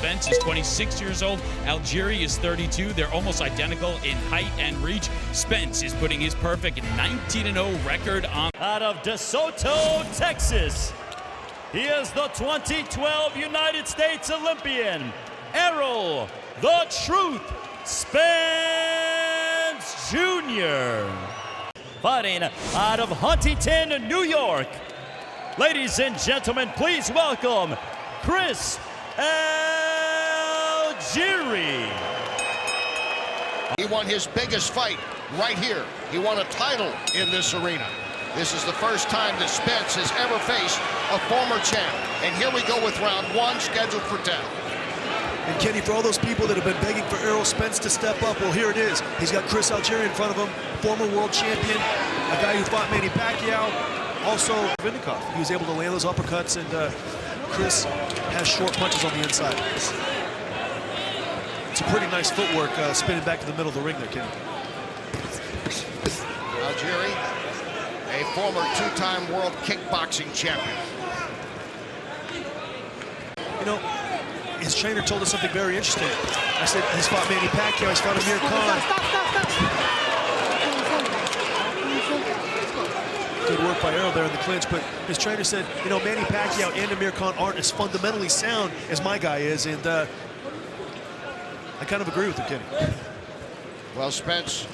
Spence is 26 years old. Algieri is 32. They're almost identical in height and reach. Spence is putting his perfect 19-0 record on. Out of DeSoto, Texas, he is the 2012 United States Olympian, Errol "The Truth" Spence Jr. Fighting out of Huntington, New York. Ladies and gentlemen, please welcome Chris Algieri. He won his biggest fight right here. He won a title in this arena. This is the first time that Spence has ever faced a former champ. And here we go with round one, scheduled for 10. And Kenny, for all those people that have been begging for Errol Spence to step up, well, here it is. He's got Chris Algieri in front of him, former world champion, a guy who fought Manny Pacquiao, also Vindicov. He was able to land those uppercuts, and Chris has short punches on the inside. It's a pretty nice footwork, spinning back to the middle of the ring there, Kenny. Algieri, a former two-time world kickboxing champion. You know, his trainer told us something very interesting. I said, he's fought Manny Pacquiao, he's fought Amir Khan. Good work by Errol there in the clinch, but his trainer said, you know, Manny Pacquiao and Amir Khan aren't as fundamentally sound as my guy is, and I kind of agree with him, Kenny. Well, Spence,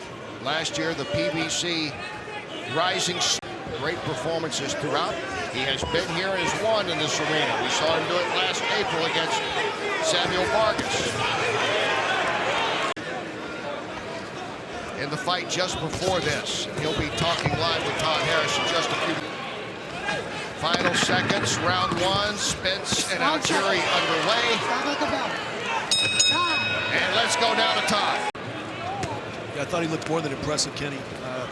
last year, the PBC rising, great performances throughout. He has been here and has won in this arena. We saw him do it last April against Samuel Vargas. In the fight just before this, he'll be talking live with Todd Harris in just a few minutes. Final seconds, round one, Spence and Algieri underway. And let's go down to Todd. Yeah, I thought he looked more than impressive, Kenny.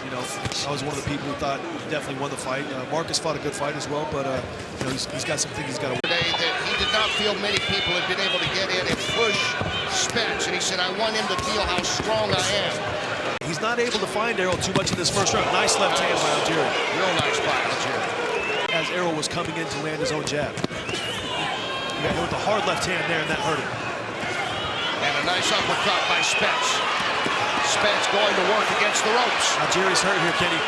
You know, I was one of the people who thought he definitely won the fight. Marcus fought a good fight as well, but you know, he's got some things he's got to. Today that he did not feel many people had been able to get in and push Spence, and he said, "I want him to feel how strong I am." He's not able to find Errol too much in this first round. Nice left hand by Algieri. Real nice by Algieri. As Errol was coming in to land his own jab. He got hit with a hard left hand there, and that hurt him. And a nice uppercut by Spence. Spence going to work against the ropes. Algieri's hurt here, Kenny.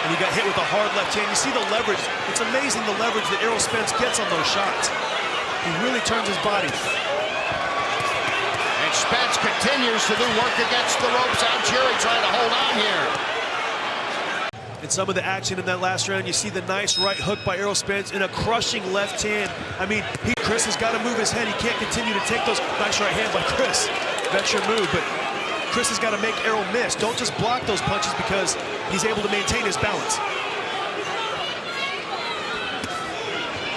And he got hit with a hard left hand. You see the leverage. It's amazing the leverage that Errol Spence gets on those shots. He really turns his body. And Spence continues to do work against the ropes. Algieri trying to hold on here. In some of the action in that last round, you see the nice right hook by Errol Spence and a crushing left hand. I mean, Chris has got to move his head. He can't continue to take those. Nice right hand by Chris. Veteran move, but Chris has got to make Errol miss. Don't just block those punches because he's able to maintain his balance.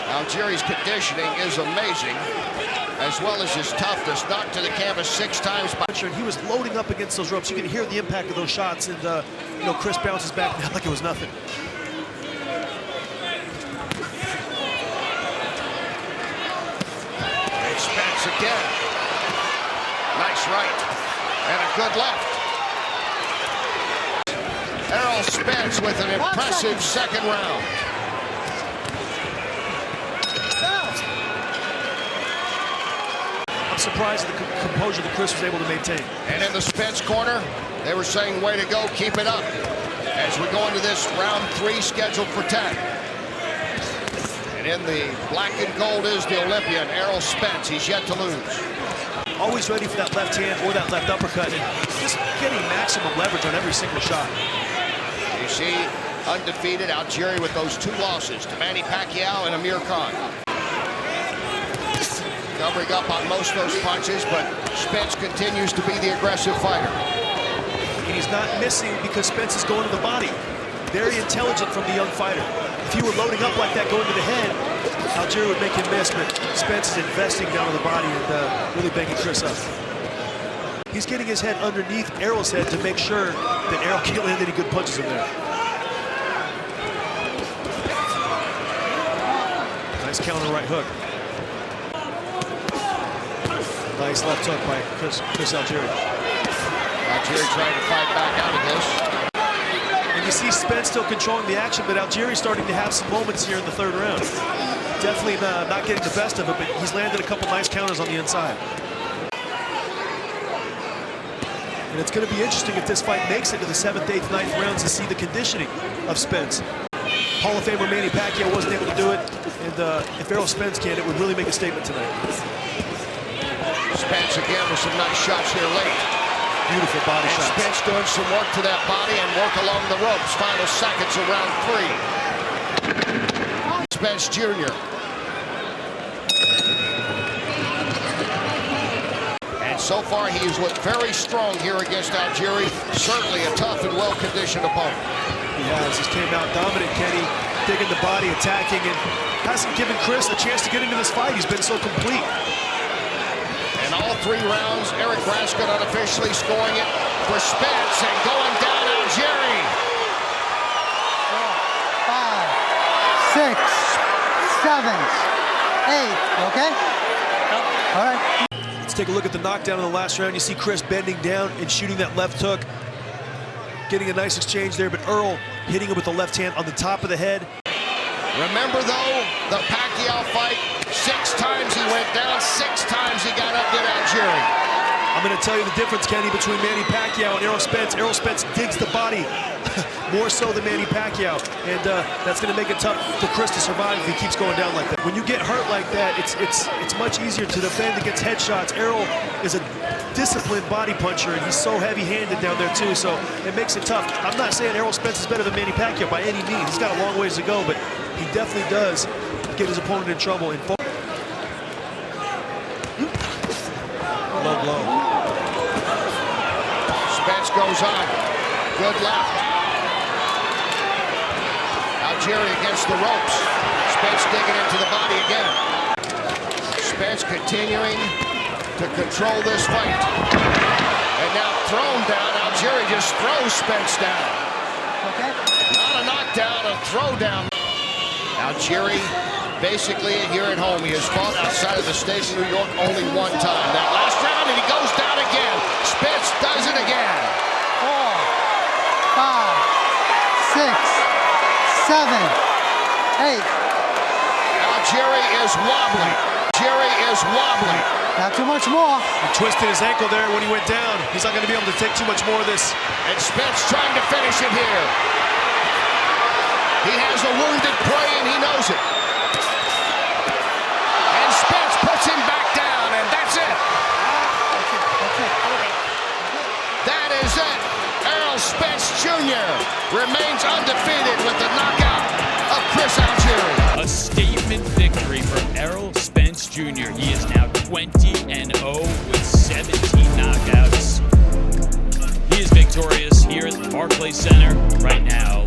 Algieri's conditioning is amazing, as well as his toughness. Knocked to the canvas 6 times by. He was loading up against those ropes. You can hear the impact of those shots, and you know, Chris bounces back now like it was nothing. And Spence again. Nice right. And a good left. Errol Spence with an impressive second round. I'm surprised at the composure that Chris was able to maintain. And in the Spence corner, they were saying, way to go, keep it up. As we go into this round 3 scheduled for 10. And in the black and gold is the Olympian, Errol Spence. He's yet to lose. Always ready for that left hand or that left uppercut, and just getting maximum leverage on every single shot. You see, undefeated Algieri with those 2 losses to Manny Pacquiao and Amir Khan. Covering up on most of those punches, but Spence continues to be the aggressive fighter. And he's not missing because Spence is going to the body. Very intelligent from the young fighter. If he were loading up like that going to the head, Algieri would make him miss, but Spence is investing down to the body and really banging Chris up. He's getting his head underneath Errol's head to make sure that Errol can't land any good punches in there. Nice counter right hook. Nice left hook by Chris Algieri. Algieri trying to fight back out of this. And you see Spence still controlling the action, but Algieri's starting to have some moments here in the 3rd round. definitely not getting the best of it, but he's landed a couple nice counters on the inside. And it's going to be interesting if this fight makes it to the 7th, 8th, 9th rounds to see the conditioning of Spence. Hall of Famer Manny Pacquiao wasn't able to do it, and if Errol Spence can, it would really make a statement tonight. Spence again with some nice shots here late. Beautiful body shots. Spence doing some work to that body and work along the ropes. Final seconds of round 3. Spence Jr. And so far he has looked very strong here against Algieri. Certainly a tough and well-conditioned opponent. He has. He's came out dominant, Kenny, digging the body, attacking, and hasn't given Chris a chance to get into this fight. He's been so complete. And all 3 rounds, Eric Raskin unofficially scoring it for Spence and going down Algieri. 4, 5, 6, 7, 8. Okay? All right. Let's take a look at the knockdown in the last round. You see Chris bending down and shooting that left hook. Getting a nice exchange there, but Errol hitting him with the left hand on the top of the head. Remember, though, the Pacquiao fight, 6 times he went down, 6 times he got up, did Algieri. I'm going to tell you the difference, Kenny, between Manny Pacquiao and Errol Spence. Errol Spence digs the body more so than Manny Pacquiao, and that's going to make it tough for Chris to survive if he keeps going down like that. When you get hurt like that, it's much easier to defend against headshots. Errol is a disciplined body puncher, and he's so heavy-handed down there too, so it makes it tough. I'm not saying Errol Spence is better than Manny Pacquiao by any means. He's got a long ways to go, but he definitely does get his opponent in trouble. Low blow. Spence goes on. Good left. Algieri against the ropes. Spence digging into the body again. Spence continuing to control this fight. And now thrown down. Algieri just throws Spence down. Okay. Not a knockdown, a throwdown. Algieri basically here at home. He has fought outside of the state of New York only 1 time. That last round, and he goes down again. Spence does it again. 4, 5, 6, 7, 8. Algieri is wobbling. Algieri is wobbling. Not too much more. He twisted his ankle there when he went down. He's not going to be able to take too much more of this. And Spence trying to finish it here. He has a wounded prey, and he knows it. And Spence puts him back down, and that's it. That is it. Errol Spence Jr. remains undefeated with the knockout of Chris Algieri. A statement victory for Errol Spence Jr. He is now 20-0 with 17 knockouts. He is victorious here at the Barclays Center right now.